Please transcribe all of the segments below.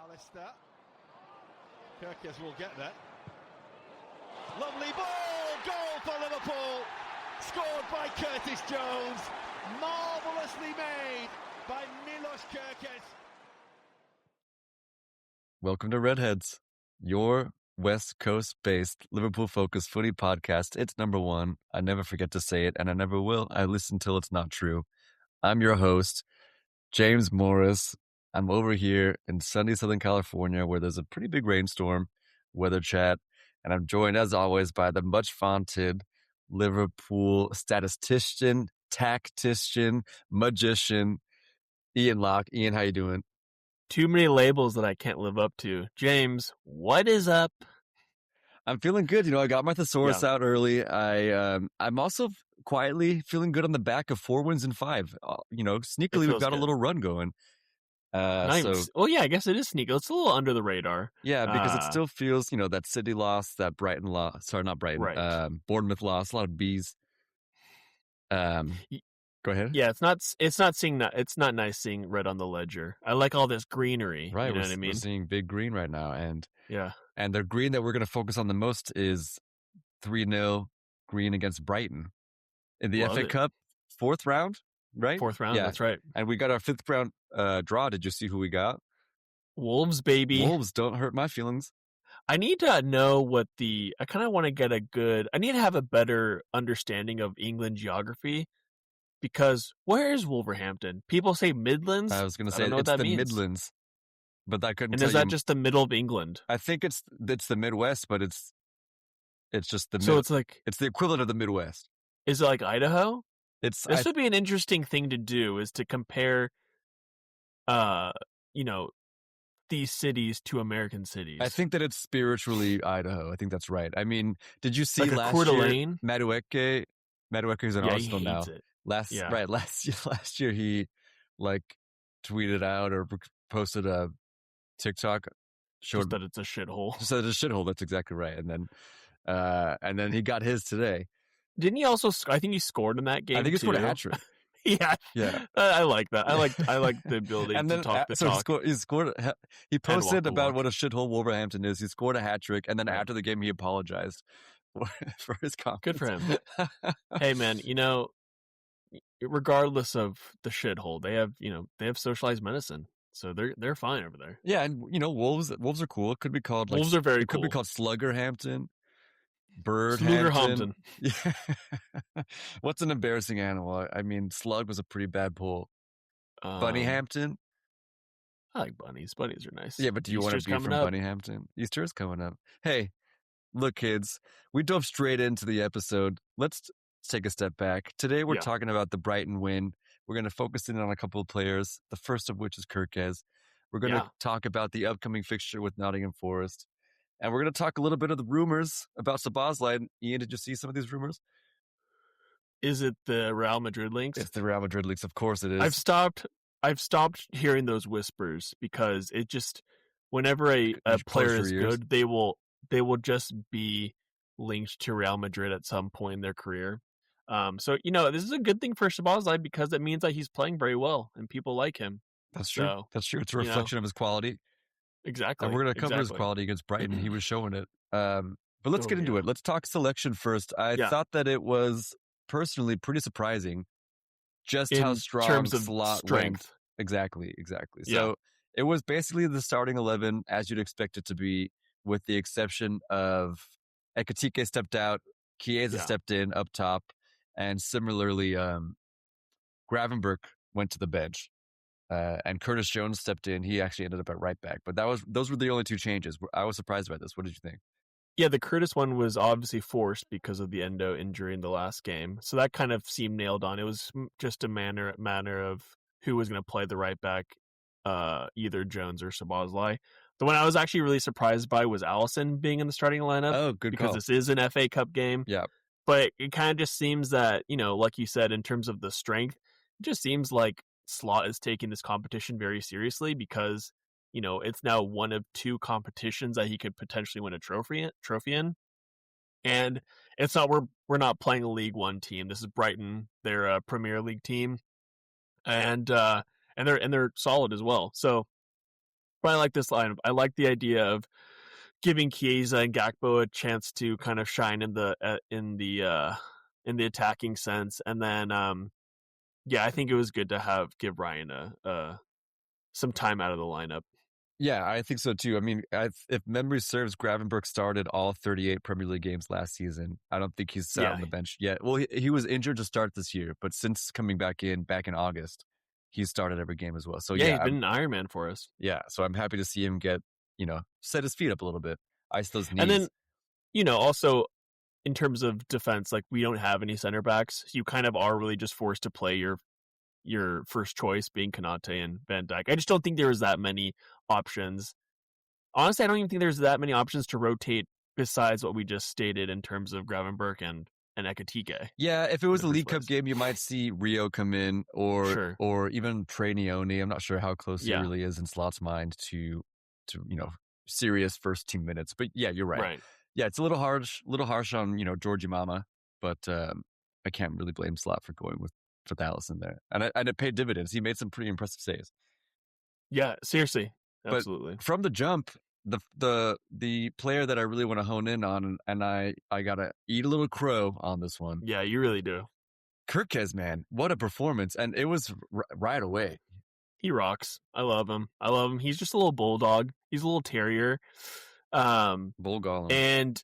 McAllister. Kirkes will get there. Lovely ball! Goal for Liverpool! Scored by Curtis Jones. Marvellously made by Milos Kirkes. Welcome to Redheads, your West Coast-based Liverpool-focused footy podcast. It's number one. I never forget to say it, and I never will. I listen till it's not true. I'm your host, James Morris. I'm over here in sunny Southern California where there's a pretty big rainstorm, weather chat, and I'm joined, as always, by the much-vaunted Liverpool statistician, tactician, magician, Ian Locke. Ian, how you doing? Too many labels that I can't live up to. James, what is up? I'm feeling good. You know, I got my thesaurus out early. I'm also quietly feeling good on the back of 4 wins in 5. Sneakily, we've got a little run going. Nice. Oh, yeah, I guess it is sneaky. It's a little under the radar. Yeah, because it still feels, that City loss, that Brighton loss. Sorry, not Brighton. Right. Bournemouth loss. A lot of Bs. Go ahead. Yeah, it's not seeing that. It's not nice seeing red on the ledger. I like all this greenery. Right. You know what I mean? We're seeing big green right now. And yeah. And the green that we're going to focus on the most is 3-0 green against Brighton in the FA Cup 4th round, right? 4th round, yeah. That's right. And we got our 5th round draw. Did you see who we got? Wolves, baby. Wolves, don't hurt my feelings. I need to know I kind of want to get I need to have a better understanding of England geography, because where is Wolverhampton? People say Midlands. I was going to say it's the Midlands, but I couldn't. And is that just the middle of England? I think it's the Midwest, but it's just the. So it's the equivalent of the Midwest. Is it like Idaho? This would be an interesting thing to do, is to compare, these cities to American cities. I think that it's spiritually Idaho. I think that's right. I mean, did you see like last Coeur year? d'Alene? Madueke is in Arsenal he now. hates it. Last year he tweeted out or posted a TikTok, showed that it's a shithole. Just that it's a shithole. That's exactly right. And then he got his today. Didn't he also? I think he scored in that game. I think he too. scored a hat trick. Yeah. I like that. I like the ability and then, to talk the talk. He posted about what a shithole Wolverhampton is. He scored a hat trick, and then after the game, he apologized for his comments. Good for him. Hey, man, regardless of the shithole, they have socialized medicine, so they're fine over there. Yeah, and wolves are cool. It could be called wolves are very cool. Could be called Sluggerhampton. Birdhampton. Yeah. What's an embarrassing animal? I mean, slug was a pretty bad pull. Bunnyhampton. I like bunnies. Bunnies are nice. Yeah, but do you want to be from Bunnyhampton? Easter is coming up. Hey, look, kids, we dove straight into the episode. Let's take a step back. Today we're talking about the Brighton win. We're going to focus in on a couple of players, the first of which is Kirkes. We're going to talk about the upcoming fixture with Nottingham Forest. And we're going to talk a little bit of the rumors about Szoboszlai. Ian, did you see some of these rumors? Is it the Real Madrid links? It's the Real Madrid links. Of course it is. I've stopped hearing those whispers, because it just, whenever a player is good, they will just be linked to Real Madrid at some point in their career. So this is a good thing for Szoboszlai, because it means that he's playing very well and people like him. That's true. That's true. It's a reflection of his quality. Exactly. And we're going to cover his quality against Brighton. He was showing it. But let's get into it. Let's talk selection first. I thought that it was personally pretty surprising just how strong in terms of slot strength. Went. Exactly. So it was basically the starting 11 as you'd expect it to be, with the exception of Ekitike stepped out, Chiesa stepped in up top, and similarly Gravenberch went to the bench. And Curtis Jones stepped in. He actually ended up at right back. But those were the only 2 changes. I was surprised by this. What did you think? Yeah, the Curtis one was obviously forced because of the endo injury in the last game. So that kind of seemed nailed on. It was just a matter of who was going to play the right back, either Jones or Szoboszlai. The one I was actually really surprised by was Allison being in the starting lineup. Oh, good because call. This is an FA Cup game. Yeah. But it kind of just seems that, like you said, in terms of the strength, it just seems like Slot is taking this competition very seriously, because it's now one of 2 competitions that he could potentially win a trophy in, and it's not we're not playing a League One team. This is Brighton. They're a Premier League team, and they're solid as well. So But I like this lineup. I like the idea of giving Chiesa and Gakpo a chance to kind of shine in the attacking sense, and then yeah, I think it was good to give Ryan some time out of the lineup. Yeah, I think so too. I mean, if memory serves, Gravenberch started all 38 Premier League games last season. I don't think he's sat on the bench yet. Well, he was injured to start this year, but since coming back in August, he's started every game as well. So yeah, he's been an Iron Man for us. Yeah, so I'm happy to see him get, set his feet up a little bit, ice those knees. And then, also in terms of defense, like we don't have any center backs. You kind of are really just forced to play your first choice being Konate and Van Dijk. I just don't think there was that many options. Honestly, I don't even think there's that many options to rotate besides what we just stated in terms of Gravenberch and Ekitike. Yeah, if it was a League Cup game, you might see Rio come in or even Trey Neone. I'm not sure how close he really is in Slot's mind to serious first team minutes. But yeah, you're right. Yeah, it's a little harsh on, Georgie Mama, but I can't really blame Slot for going with Allison there. And it paid dividends. He made some pretty impressive saves. Yeah, seriously. Absolutely. But from the jump, the player that I really want to hone in on, and I gotta eat a little crow on this one. Yeah, you really do. Kirkes, man, what a performance. And it was right away. He rocks. I love him. He's just a little bulldog. He's a little terrier. Bull golem. And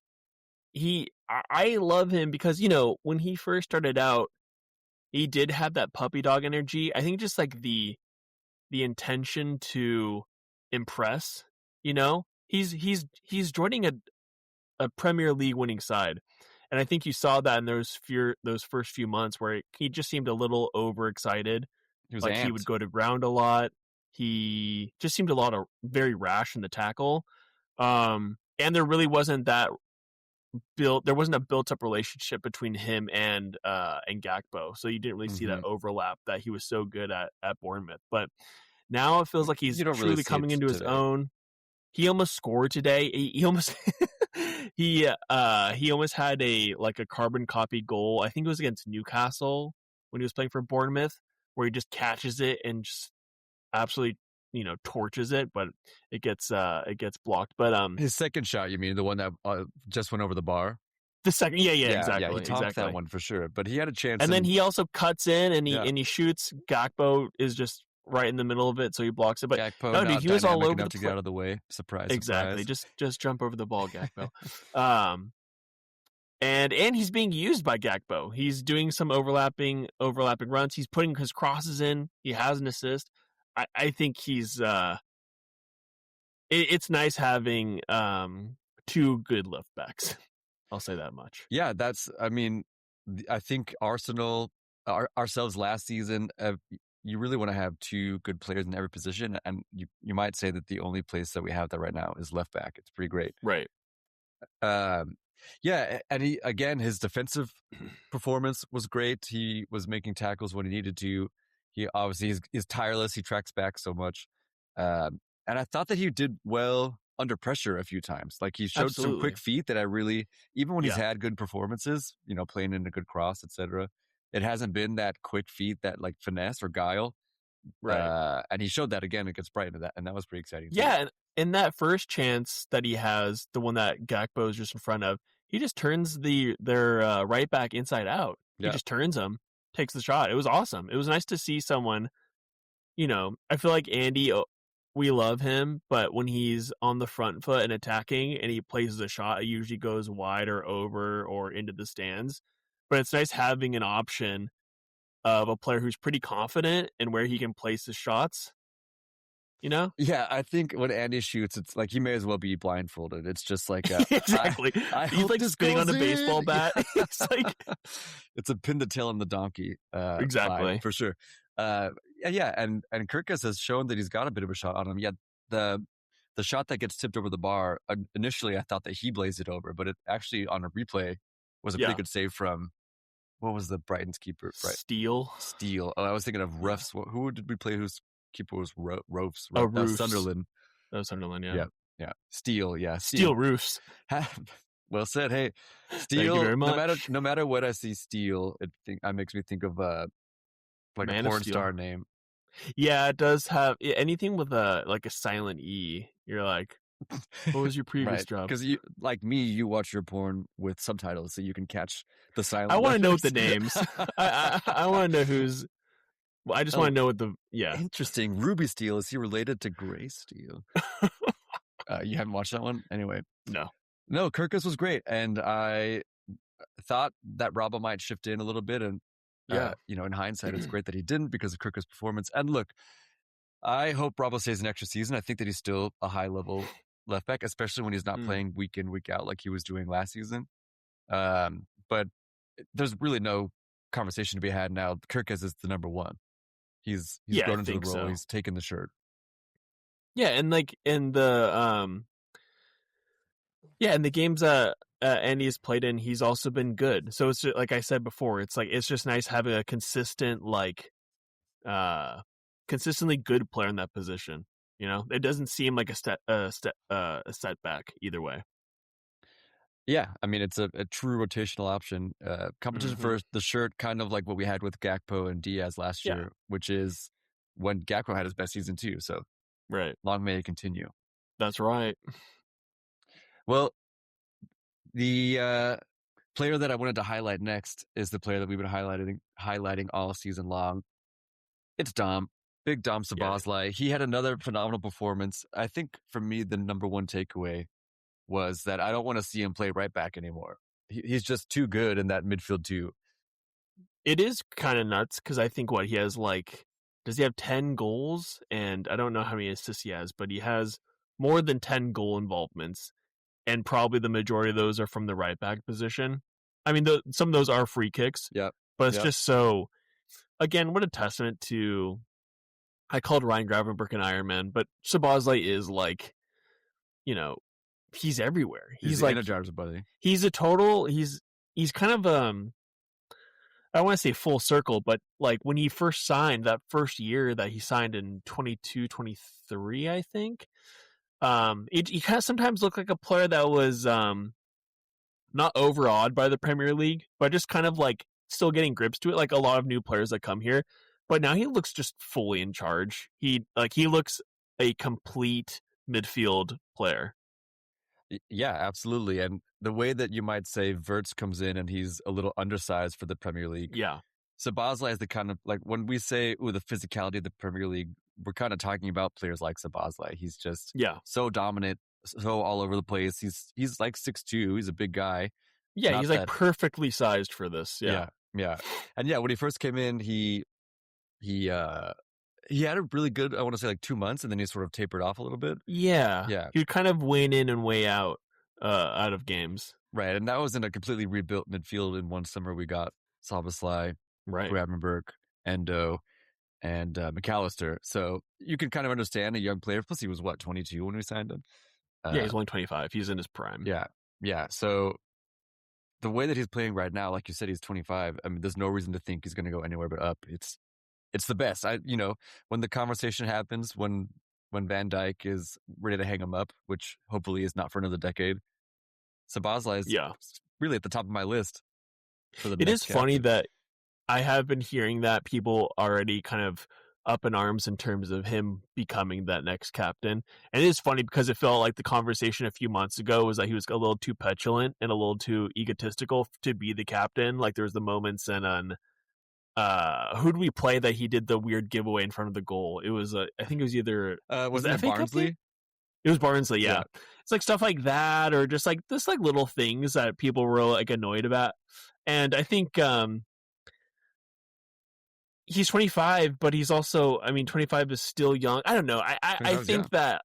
I love him because, when he first started out, he did have that puppy dog energy. I think just like the intention to impress, he's joining a Premier League winning side. And I think you saw that in those first few months where he just seemed a little overexcited. He was like amped. He would go to ground a lot. He just seemed very rash in the tackle. And there really wasn't there wasn't a built up relationship between him and Gakpo. So you didn't really see that overlap that he was so good at Bournemouth. But now it feels like he's truly coming into his own. He almost scored today. He almost he almost had a carbon copy goal. I think it was against Newcastle when he was playing for Bournemouth, where he just catches it and just absolutely torches it, but it gets blocked. But his second shot, you mean the one that just went over the bar? The second, yeah, exactly. Yeah, he topped that one for sure. But he had a chance, and then he also cuts in and he shoots. Gakpo is just right in the middle of it, so he blocks it. But Gakpo, no, dude, he was all over to get out of the way. Surprise! Exactly. Just jump over the ball, Gakpo. And he's being used by Gakpo. He's doing some overlapping runs. He's putting his crosses in. He has an assist. I think he's. It's nice having two good left backs. I'll say that much. Yeah, I think Arsenal, ourselves last season, you really want to have two good players in every position, and you might say that the only place that we have that right now is left back. It's pretty great, right? Yeah, and his defensive performance was great. He was making tackles when he needed to. He obviously is tireless. He tracks back so much. And I thought that he did well under pressure a few times. Like he showed some quick feet that I really, even when he's had good performances, playing in a good cross, etc., it hasn't been that quick feet, that like finesse or guile. Right. And he showed that again against Brighton, and that was pretty exciting. Yeah. And in that first chance that he has, the one that Gakpo is just in front of, he just turns their right back inside out. He just turns him, takes the shot. It was awesome. It was nice to see someone, I feel like Andy, we love him, but when he's on the front foot and attacking and he places a shot, it usually goes wide or over or into the stands. But it's nice having an option of a player who's pretty confident in where he can place his shots. Yeah, I think when Andy shoots, it's like he may as well be blindfolded. It's just like exactly. He's like spinning on the baseball bat. It's like it's a pin the tail on the donkey. Exactly, vibe, for sure. Yeah, and Kirkus has shown that he's got a bit of a shot on him. Yet the shot that gets tipped over the bar, initially I thought that he blazed it over, but it actually on a replay was a pretty good save from, what was the Brighton's keeper? Steele. Oh, I was thinking of Ruffs. Who did we play whose keeper was Roofs? Oh, Roofs. Sunderland. That was Sunderland, yeah. Yeah. Steele, yeah. Steele Roofs. Well said. Hey, Steele. Thank you very much. No matter what I see Steele, it makes me think of like Man a porn star name. Yeah, it does have anything with a silent E. You're like, what was your previous Right. job? Because you, like me, you watch your porn with subtitles so you can catch the I silent want to know what the letters. names. I want to know who's. I just want Oh, to know what the interesting. Ruby Steel, is he related to Gray Steel? You haven't watched that one? Anyway. No. No, Kirkus was great. And I thought that Robbo might shift in a little bit. And, Yeah. in hindsight, it's great that he didn't because of Kirkus' performance. And look, I hope Robbo stays an extra season. I think that he's still a high-level left back, especially when he's not playing week in, week out like he was doing last season. But there's really no conversation to be had now. Kirkus is the number one. He's grown into the role. So. He's taken the shirt. Yeah, and in the in the games Andy's played in, he's also been good. So it's just, like I said before, it's just nice having a consistent consistently good player in that position. It doesn't seem like a setback either way. Yeah, I mean, it's a true rotational option. Competition for the shirt, kind of like what we had with Gakpo and Diaz last year, which is when Gakpo had his best season too. So, right, long may it continue. That's right. Well, the player that I wanted to highlight next is the player that we've been highlighting all season long. It's Dom, big Dom Szoboszlai. He had another phenomenal performance. I think for me, the number one takeaway was that I don't want to see him play right back anymore. He's just too good in that midfield too. It is kind of nuts because I think he has does he have 10 goals? And I don't know how many assists he has, but he has more than 10 goal involvements. And probably the majority of those are from the right back position. I mean, some of those are free kicks. Yeah. But it's just so, again, what a testament to, I called Ryan Gravenberch an Iron Man, but Szoboszlai is he's everywhere. He's like Energizer buddy. He's a total. He's kind of I don't want to say full circle, but when he first signed that first year that he signed in 22, 23, I think. He kind of sometimes looked like a player that was not overawed by the Premier League, but just kind of still getting grips to it, like a lot of new players that come here. But now he looks just fully in charge. He looks a complete midfield player. Yeah, absolutely. And the way that you might say Wirtz comes in and he's a little undersized for the Premier League. Yeah. Szoboszlai is the kind of, when we say, the physicality of the Premier League, we're kind of talking about players like Szoboszlai. He's just so dominant, so all over the place. He's like 6'2". He's a big guy. Yeah, he's perfectly sized for this. Yeah. And when he first came in, he had a really good, I want to say 2 months, and then he sort of tapered off a little bit. Yeah. He would kind of wane in and way out of games. Right, and that was in a completely rebuilt midfield. In one summer, we got Szoboszlai, Gravenberch, Endo, and McAllister. So you can kind of understand a young player. Plus, he was 22 when we signed him. He's only 25. He's in his prime. Yeah. So the way that he's playing right now, like you said, he's 25. I mean, there's no reason to think he's going to go anywhere but up. It's the best. When the conversation happens, when Van Dijk is ready to hang him up, which hopefully is not for another decade, Szoboszlai is really at the top of my list. It is funny that I have been hearing that people already kind of up in arms in terms of him becoming that next captain. And it is funny because it felt like the conversation a few months ago was that he was a little too petulant and a little too egotistical to be the captain. Like there was the moments on who did we play that he did the weird giveaway in front of the goal? It was I think it was either was it Barnsley? It was Barnsley, yeah. It's stuff like that, or just little things that people were annoyed about. And I think he's 25, but he's also, 25 is still young. I don't know. I think that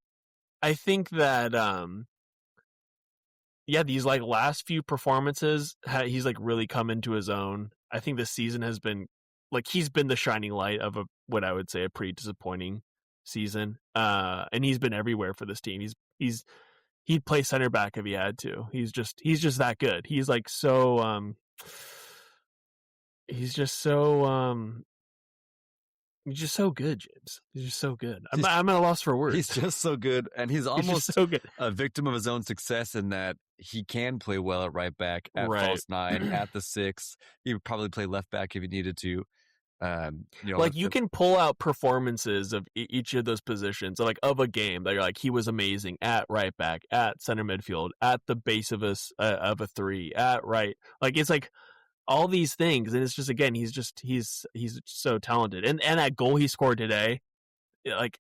these last few performances, he's really come into his own. I think this season has been he's been the shining light of what I would say a pretty disappointing season. And he's been everywhere for this team. He'd play center back if he had to. He's just that good. He's so he's just so good, James. He's just so good. I'm at a loss for words. He's just so good, and he's almost so good. A victim of his own success in that he can play well at right back, at false 9, at the 6. He would probably play left back if he needed to. Like you can pull out performances of each of those positions, like of a game that you're like, he was amazing at right back, at center midfield, at the base of a three, at right. Like it's like all these things, and it's just again, he's so talented, and that goal he scored today, like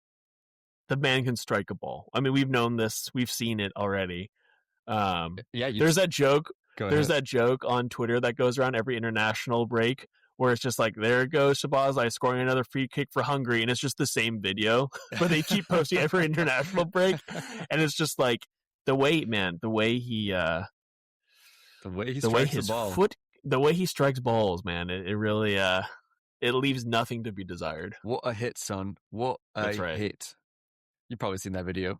the man can strike a ball. I mean, we've known this, we've seen it already. There's that joke. There's that joke on Twitter that goes around every international break where it's just like, there goes Szoboszlai scoring another free kick for Hungary, and it's just the same video, but they keep posting every international break, and it's just like the way he strikes the ball. The way he strikes balls, man, it really it leaves nothing to be desired. What a hit, son! What a hit! You've probably seen that video.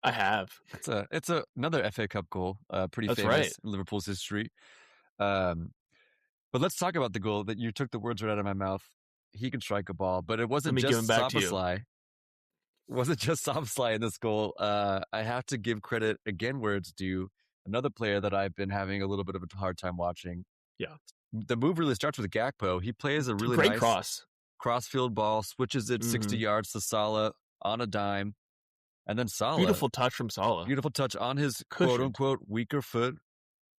I have. It's another FA Cup goal, pretty famous in Liverpool's history. But let's talk about the goal that you took the words right out of my mouth. He can strike a ball, but it wasn't just Szoboszlai. It wasn't just Szoboszlai in this goal. I have to give credit again where it's due. Another player that I've been having a little bit of a hard time watching. Yeah, the move really starts with Gakpo. He plays a really great nice crossfield ball, switches it 60 yards to Salah on a dime. And then Salah. Beautiful touch from Salah. Beautiful touch on his quote-unquote weaker foot.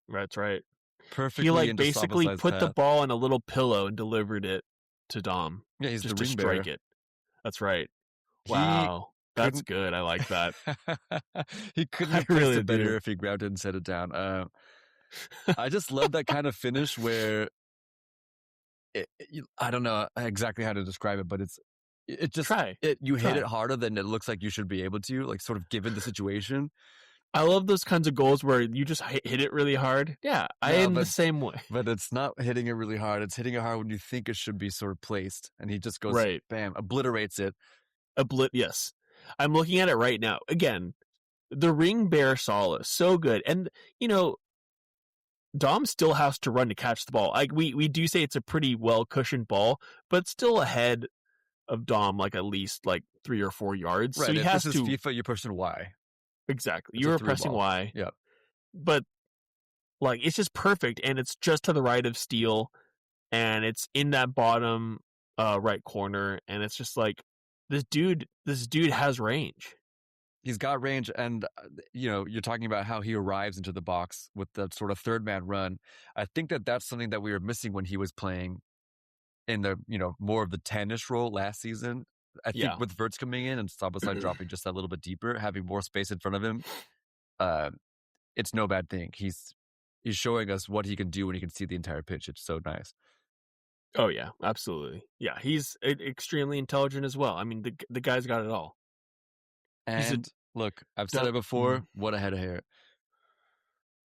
That's right. Perfectly. He basically put the ball in a little pillow and delivered it to Dom. Yeah, he's just the to ring bearer. strike it. That's right. Wow. That's good. I like that. He couldn't have placed it better if he grabbed it and set it down. I just love that kind of finish where I don't know exactly how to describe it, but you hit it harder than it looks like you should be able to, like sort of given the situation. I love those kinds of goals where you just hit it really hard. Yeah, I am the same way. But it's not hitting it really hard. It's hitting it hard when you think it should be sort of placed, and he just goes bam, obliterates it. Yes. I'm looking at it right now. Again, the ring bear Salah, so good. And, Dom still has to run to catch the ball. Like we do say it's a pretty well cushioned ball, but still ahead of Dom, like at least like 3 or 4 yards. Right. So he has this to. is FIFA, you're pressing Y. Exactly. You're pressing Y. Yeah. But like it's just perfect, and it's just to the right of Steele, and it's in that bottom right corner, and it's just like this dude has range. He's got range, and you're talking about how he arrives into the box with that sort of third man run. I think that's something that we were missing when he was playing in the more of the 10-ish role last season. I think with Wirtz coming in and Szoboszlai dropping just a little bit deeper, having more space in front of him, it's no bad thing. He's showing us what he can do when he can see the entire pitch. It's so nice. Oh yeah, absolutely. Yeah, he's extremely intelligent as well. I mean, the guy's got it all. And look, I've said it before. What a head of hair!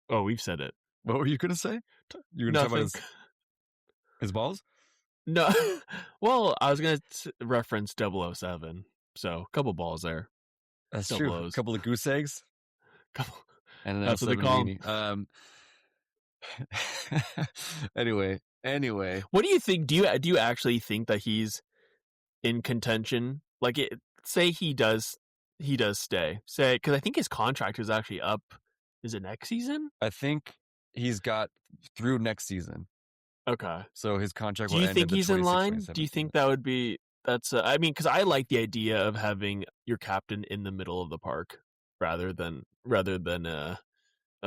Oh, we've said it. What were you going to say? You were going to talk about his balls? No. Well, I was going to reference 007. So, a couple balls there. That's true. A couple of goose eggs. And that's what they call them. Anyway. What do you think? Do you actually think that he's in contention? Like, say he does stay. Say, because I think his contract is actually up. Is it next season? I think he's got through next season. Okay. So his contract. Do you think he's in line? Do you think that would be? I mean, because I like the idea of having your captain in the middle of the park rather than a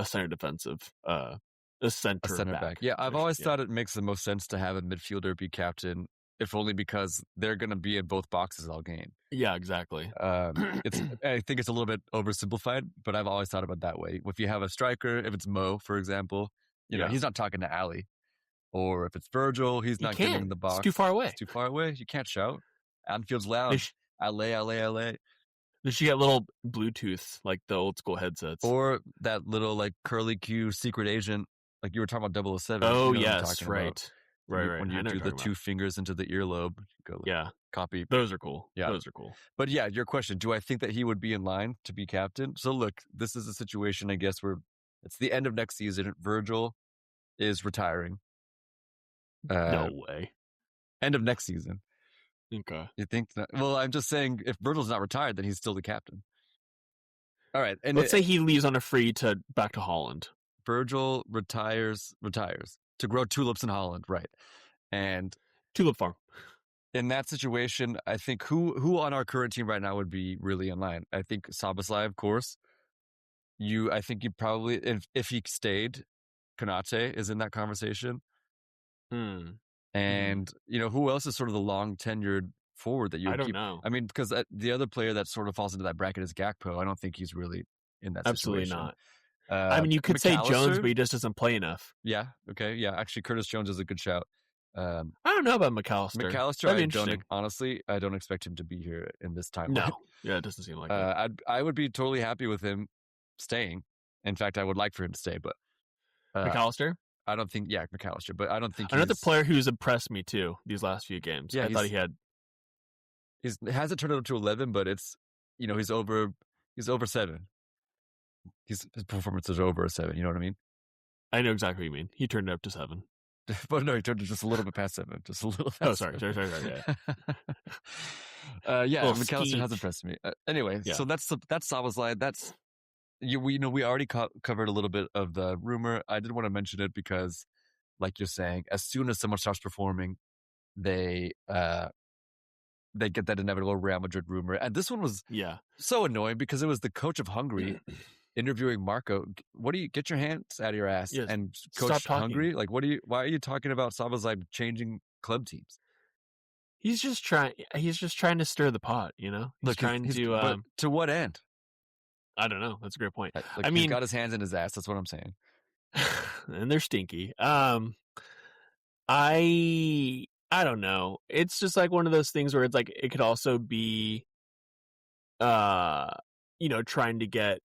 center defensive, a center back. Yeah, I've always thought it makes the most sense to have a midfielder be captain, if only because they're going to be in both boxes all game. Yeah, exactly. I think it's a little bit oversimplified, but I've always thought about it that way. If you have a striker, if it's Mo, for example, he's not talking to Ali. Or if it's Virgil, he's not getting in the box. It's too far away. It's too far away. You can't shout. Anfield's loud. LA. They should get little Bluetooth, like the old school headsets. Or that little like curly Q secret agent, like you were talking about 007. Oh, yes, right. Right. When you do the 2 fingers into the earlobe, you go copy. Those are cool. Yeah. Those are cool. But yeah, your question, do I think that he would be in line to be captain? So look, this is a situation, I guess, where it's the end of next season. Virgil is retiring. No way. End of next season. Okay. You think that? Well, I'm just saying, if Virgil's not retired, then he's still the captain. All right. And let's say he leaves on a free back to Holland. Virgil retires to grow tulips in Holland, right? And Tulip farm. in that situation, I think who on our current team right now would be really in line? I think Szoboszlai, of course. I think you probably, if he stayed, Konate is in that conversation. Hmm. And, who else is sort of the long tenured forward that you would I don't keep? know. I mean, because the other player that sort of falls into that bracket is Gakpo. I don't think he's really in that Absolutely situation. not. I mean, you could say Jones, McAllister? but he just doesn't play enough. Yeah. Okay. Yeah. Actually, Curtis Jones is a good shout. I don't know about McAllister. McAllister, That'd be interesting. I don't expect him to be here in this timeline. No. Yeah, it doesn't seem like it. I would be totally happy with him staying. In fact, I would like for him to stay, but McAllister? I don't think, McAllister, but I don't think Another player who's impressed me too these last few games. Yeah, I thought he had. He hasn't turned it up to 11, but it's, he's over 7. His performances are over a 7. You know what I mean? I know exactly what you mean. He turned it up to 7. But no, he turned it just a little bit past 7. Just a little past. Oh, sorry. Yeah, McAllister has impressed me. Anyway, Yeah. so that's Szoboszlai. That's we already covered a little bit of the rumor. I did want to mention it because, like you're saying, as soon as someone starts performing, they get that inevitable Real Madrid rumor. And this one was so annoying because it was the coach of Hungary interviewing Marco. What do you get your hands out of your ass and coach Hungary? Like, why are you talking about Szoboszlai changing club teams? He's just trying to stir the pot, He's trying to but to what end? I don't know. That's a great point. I mean, he's got his hands in his ass. That's what I'm saying. And they're stinky. I don't know. It's just like one of those things where it's like it could also be trying to get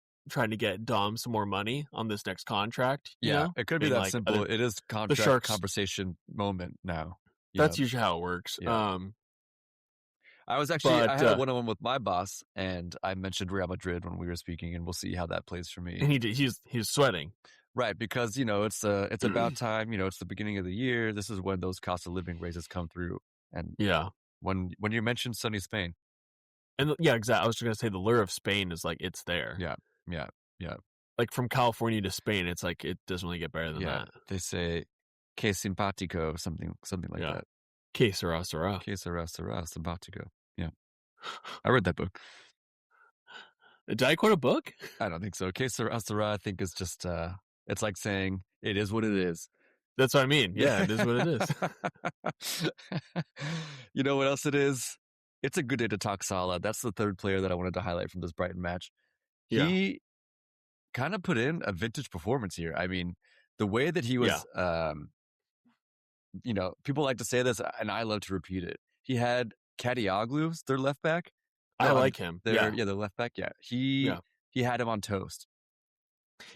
Dom some more money on this next contract. It could be that simple. It is contract conversation moment now. That's usually how it works. Yeah. I had a one-on-one with my boss, and I mentioned Real Madrid when we were speaking, and we'll see how that plays for me. And he's sweating, right? Because it's about time. It's the beginning of the year. This is when those cost of living raises come through, and when you mentioned sunny Spain, and exactly. I was just gonna say the lure of Spain is like it's there. Yeah. Like from California to Spain, it's like it doesn't really get better than that. They say "que simpático," something like that. Que sera. Que sera simpático. Yeah, I read that book. Did I quote a book? I don't think so. Que sera, I think is just it's like saying it is what it is. That's what I mean. Yeah, it is what it is. You know what else it is? It's a good day to talk Salah. That's the third player that I wanted to highlight from this Brighton match. Yeah. He kind of put in a vintage performance here. I mean, the way that he was, people like to say this, and I love to repeat it. He had Kadioglu, their left back. I like him. Their left back. Yeah, he had him on toast.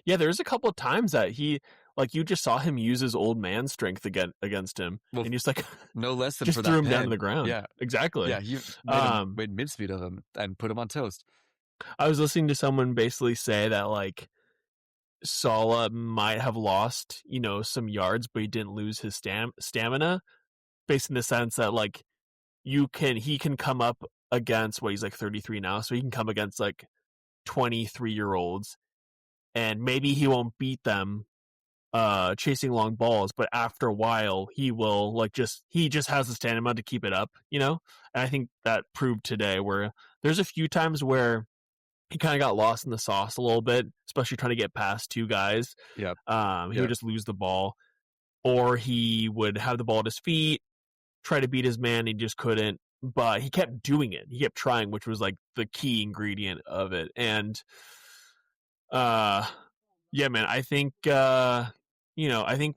Yeah, there's a couple of times that he, like, you just saw him use his old man strength against him, and he's like, no less than just for threw that him pen. down to the ground. Yeah, exactly. Yeah, he made mid-speed of him and put him on toast. I was listening to someone basically say that like Salah might have lost, some yards, but he didn't lose his stamina, based in the sense that like he can come up against he's like 33 now, so he can come against like 23-year-olds, and maybe he won't beat them chasing long balls, but after a while he will he just has the stamina to keep it up, and I think that proved today, where there's a few times where he kind of got lost in the sauce a little bit, especially trying to get past two guys. He would just lose the ball, or he would have the ball at his feet, try to beat his man, he just couldn't. But he kept doing it. He kept trying, which was like the key ingredient of it. And man, I think I think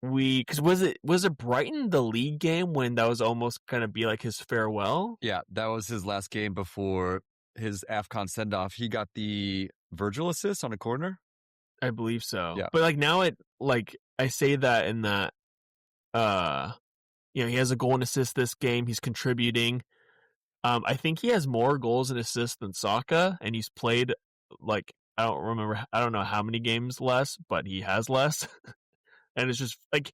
because was it Brighton, the league game, when that was almost gonna be like his farewell? Yeah, that was his last game before his AFCON send-off. He got the Virgil assist on a corner. I believe so. Yeah. But like now I say that in that he has a goal and assist this game. He's contributing. I think he has more goals and assists than Saka, and he's played like I don't know how many games less, but he has less. And it's just like,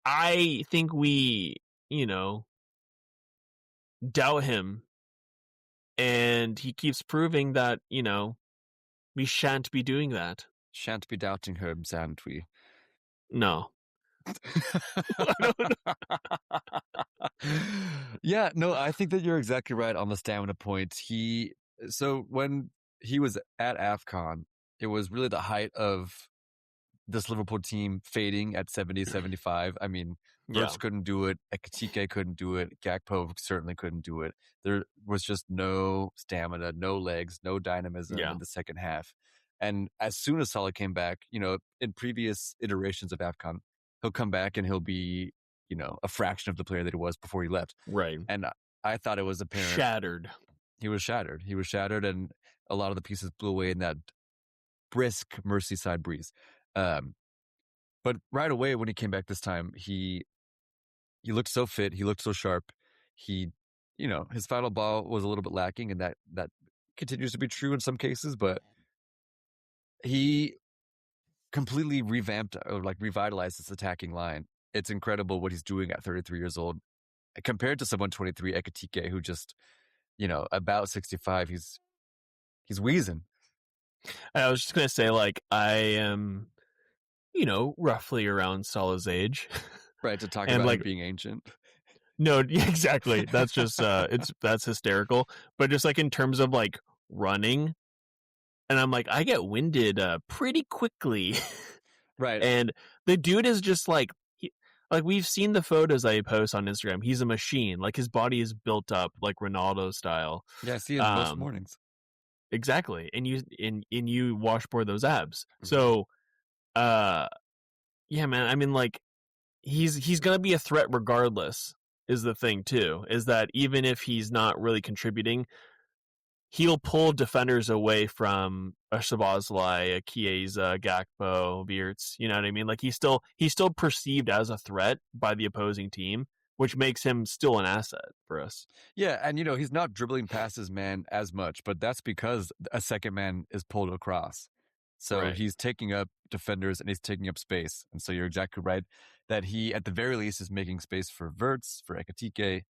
I think we, doubt him. And he keeps proving that, we shan't be doing that. Shan't be doubting him, shan't we? No. I don't know. Yeah, no, I think that you're exactly right on the stamina point. So when he was at AFCON, it was really the height of this Liverpool team fading at 70, 75. I mean, Yeah. Wirtz couldn't do it. Ekitike couldn't do it. Gakpo certainly couldn't do it. There was just no stamina, no legs, no dynamism in the second half. And as soon as Salah came back, in previous iterations of AFCON, he'll come back and he'll be, a fraction of the player that he was before he left. Right. And I thought it was apparent. Shattered. He was shattered. He was shattered, and a lot of the pieces blew away in that brisk Merseyside breeze. But right away when he came back this time, he looked so fit. He looked so sharp. His final ball was a little bit lacking, and that continues to be true in some cases. But he completely revamped or revitalized this attacking line. It's incredible what he's doing at 33 years old compared to someone 23, Ekitike, who just, about 65. He's wheezing. I was just gonna say, I am, roughly around Salah's age. Right, to talk about him being ancient. No, exactly. That's just that's hysterical. But just in terms of running, and I'm I get winded pretty quickly. Right. And the dude is just we've seen the photos that he posts on Instagram. He's a machine. His body is built up like Ronaldo style. Yeah, I see him most mornings. Exactly. And you washboard those abs. Mm-hmm. So yeah, man. I mean, he's gonna be a threat regardless. Is the thing too? Is that even if he's not really contributing, he'll pull defenders away from a Szoboszlai, a Chiesa, Gakpo, Wirtz. You know what I mean? He's still perceived as a threat by the opposing team, which makes him still an asset for us. Yeah, and he's not dribbling past his man as much, but that's because a second man is pulled across. So He's taking up defenders and he's taking up space. And so you're exactly right that he, at the very least, is making space for Wirtz, for Ekitike.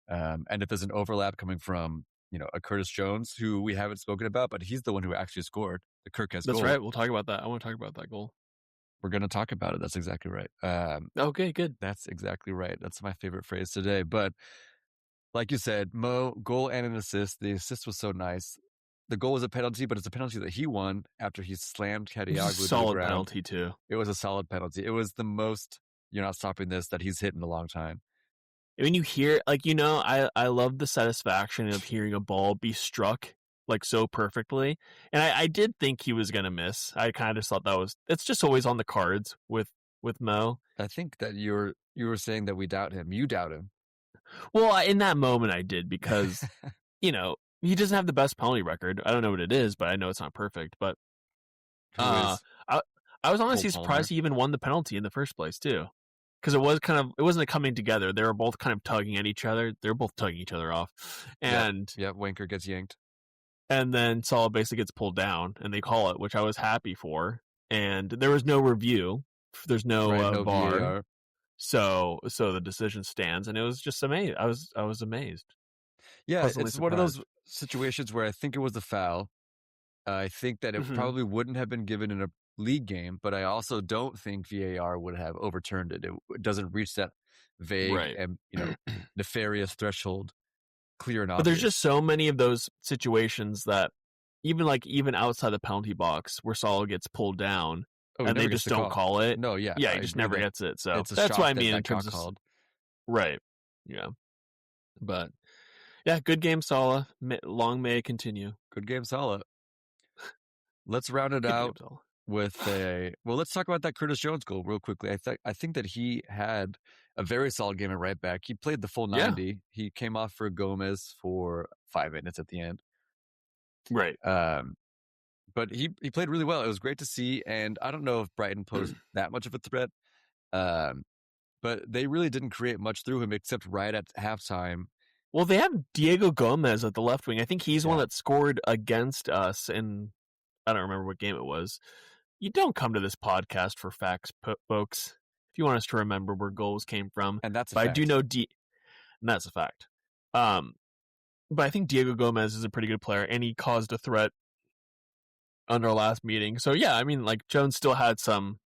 And if there's an overlap coming from, a Curtis Jones, who we haven't spoken about, but he's the one who actually scored the Kirkes goal. That's right. We'll talk about that. I want to talk about that goal. We're going to talk about it. That's exactly right. Okay, good. That's exactly right. That's my favorite phrase today. But like you said, Mo, goal and an assist. The assist was so nice. The goal was a penalty, but it's a penalty that he won after he slammed Kadioglu to the ground. Solid penalty, too. It was a solid penalty. It was the most, you're not stopping this, that he's hit in a long time. When you hear, I love the satisfaction of hearing a ball be struck, so perfectly. And I did think he was going to miss. I kind of just thought it's just always on the cards with Mo. I think that you were saying that we doubt him. You doubt him. Well, in that moment I did because, he doesn't have the best penalty record. I don't know what it is, but I know it's not perfect. But I was honestly surprised he even won the penalty in the first place too, because it wasn't a coming together. They were both kind of tugging at each other. They were both tugging each other off, and Wanker gets yanked, and then Salah basically gets pulled down, and they call it, which I was happy for. And there was no review. There's no VAR. VAR. So the decision stands, and it was just amazing. I was amazed. Yeah, it's one of those situations where I think it was a foul. I think that it probably wouldn't have been given in a league game, but I also don't think VAR would have overturned it. It doesn't reach that vague and nefarious threshold, clear and obvious. But there's just so many of those situations that even outside the penalty box where Salah gets pulled down and they just don't call it. No, yeah, he just never gets it. So that's what I mean in terms of called. Right. Yeah, but. Yeah, good game, Salah. Long may it continue. Good game, Salah. Let's round it out with let's talk about that Curtis Jones goal real quickly. I think that he had a very solid game at right back. He played the full 90. Yeah. He came off for Gomez for 5 minutes at the end. Right. But he played really well. It was great to see, and I don't know if Brighton posed that much of a threat. But they really didn't create much through him except right at halftime. Well, they have Diego Gomez at the left wing. I think he's one that scored against us in, I don't remember what game it was. You don't come to this podcast for facts, folks. If you want us to remember where goals came from. And that's a fact. I do know and that's a fact. But I think Diego Gomez is a pretty good player, and he caused a threat on our last meeting. So, yeah, I mean, Jones still had some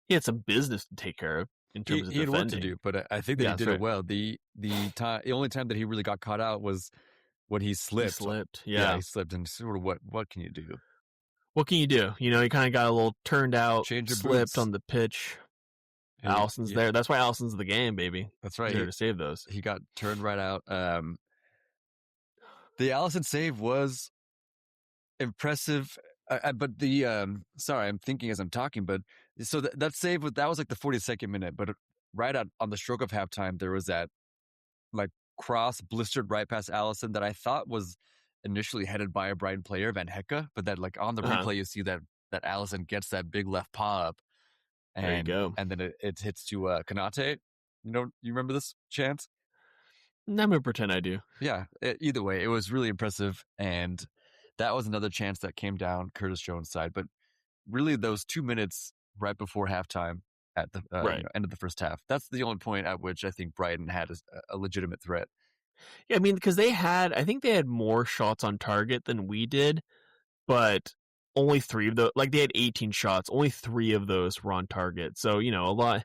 business to take care of. in terms of He had work to defending. do, but I think that Yeah, he that's did it right. well. The only time that he really got caught out was when he He slipped. slipped. Yeah, Yeah. he slipped, and sort of what can you do? What can you do? You know, he kind of got a little turned out, Change your slipped boots. on the pitch. Hey, Allison's yeah, there. That's why Allison's the game, baby. that's He's right. there to save those. He got turned right out. The Allison save was impressive, but the sorry, I'm thinking as I'm talking, but so that save that was like the 42nd minute, but right on the stroke of halftime, there was that like cross blistered right past Allison that I thought was initially headed by a Brighton player, Van Hecke, but that like on the Uh-huh. replay you see that Allison gets that big left paw up, There you and go. then it hits to Konate. You remember this chance? I'm gonna pretend I do. Yeah. Either way, it was really impressive, and that was another chance that came down Curtis Jones' side. But really, those 2 minutes right before halftime at the Right. end of the first half, that's the only point at which I think Brighton had a legitimate threat. Yeah, I mean, because I think they had more shots on target than we did, but only 3 of those, like they had 18 shots, only 3 of those were on target. So, you know, a lot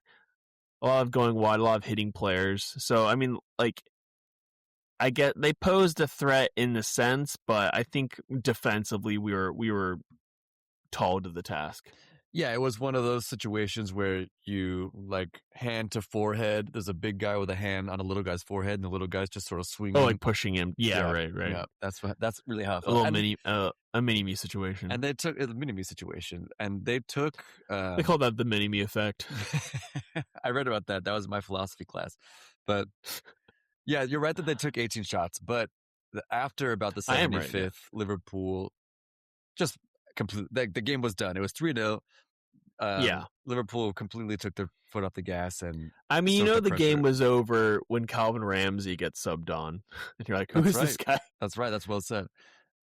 of going wide, a lot of hitting players. So, I mean, like, I get they posed a threat in the sense, but I think defensively we were tall to the task. Yeah, it was one of those situations where you like hand to forehead. There's a big guy with a hand on a little guy's forehead, and the little guy's just sort of swinging. Oh, like pushing him. Yeah, right. Yeah, that's really how it A felt. little And, a mini me situation. and they took the mini me situation, and they took. They call that the mini me effect. I read about that. That was my philosophy class, but yeah, you're right that they took 18 shots, but after about the I am 75th, right, yeah. Liverpool just the game was done. It was 3-0. Yeah. Liverpool completely took their foot off the gas, and I mean, you soaked know, the the pressure. game was over when Calvin Ramsey gets subbed on. And you're like, who is this guy? That's right. That's well said.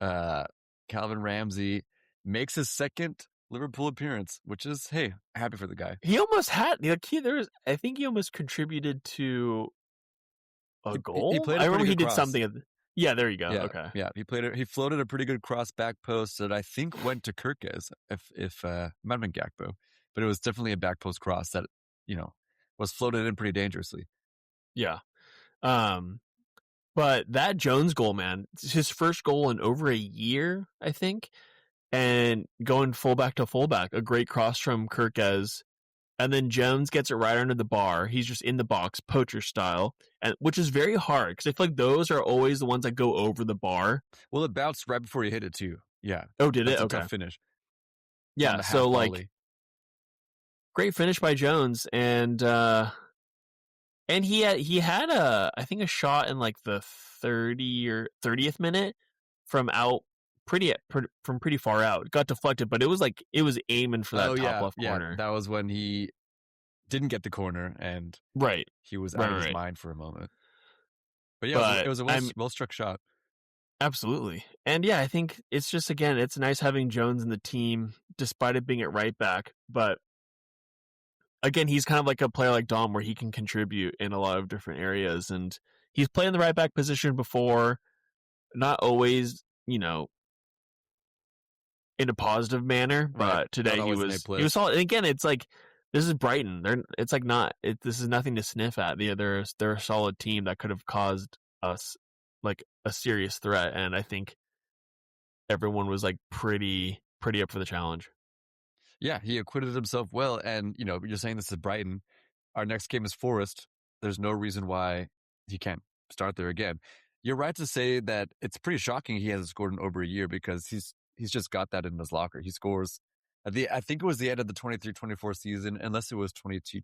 Calvin Ramsey makes his second Liverpool appearance, which is, hey, happy for the guy. He almost had, like, I think he almost contributed to a goal. He played I a remember pretty he good did cross. something. Yeah, there you go. Yeah, Okay. yeah. He floated a pretty good cross back post that I think went to Kirkes, if might have been Gakpo, but it was definitely a back post cross that was floated in pretty dangerously. Yeah. But that Jones goal, man, it's his first goal in over a year, I think, and going fullback to fullback, a great cross from Kirkes. And then Jones gets it right under the bar. He's just in the box, poacher style, and which is very hard because I feel like those are always the ones that go over the bar. Well, it bounced right before you hit it too. Yeah. Oh, did That's it? a Okay. tough finish. Yeah. So like, great finish by Jones, and he had I think a shot in like the 30th minute from pretty far out. It got deflected, but it was aiming for that top left corner. Yeah, that was when he didn't get the corner, and Right. he was out of his mind for a moment. But yeah, But it was a well struck shot. Absolutely. And yeah, I think it's just, again, it's nice having Jones in the team, despite it being at right back. But again, he's kind of like a player like Dom, where he can contribute in a lot of different areas. And he's played in the right back position before, not always, in a positive manner. But today he was solid. And again, it's like, this is Brighton. This is nothing to sniff at. They're a solid team that could have caused us like a serious threat, and I think everyone was like pretty up for the challenge. Yeah, he acquitted himself well, and you're saying this is Brighton. Our next game is Forest. There's no reason why he can't start there again. You're right to say that it's pretty shocking he hasn't scored in over a year, because he's just got that in his locker. He scores I think it was the end of the 23-24 season, unless it was 22-23,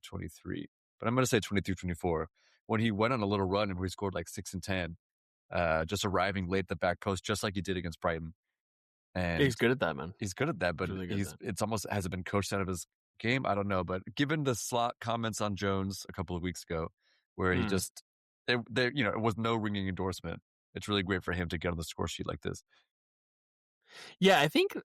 but I'm going to say 23-24, when he went on a little run and where he scored like 6 and 10. Just arriving late at the back post, just like he did against Brighton. And he's good at that, man. He's good at that, but it's almost hasn't been coached out of his game. I don't know, but given the slot comments on Jones a couple of weeks ago, where he just it was no ringing endorsement. It's really great for him to get on the score sheet like this. Yeah, I think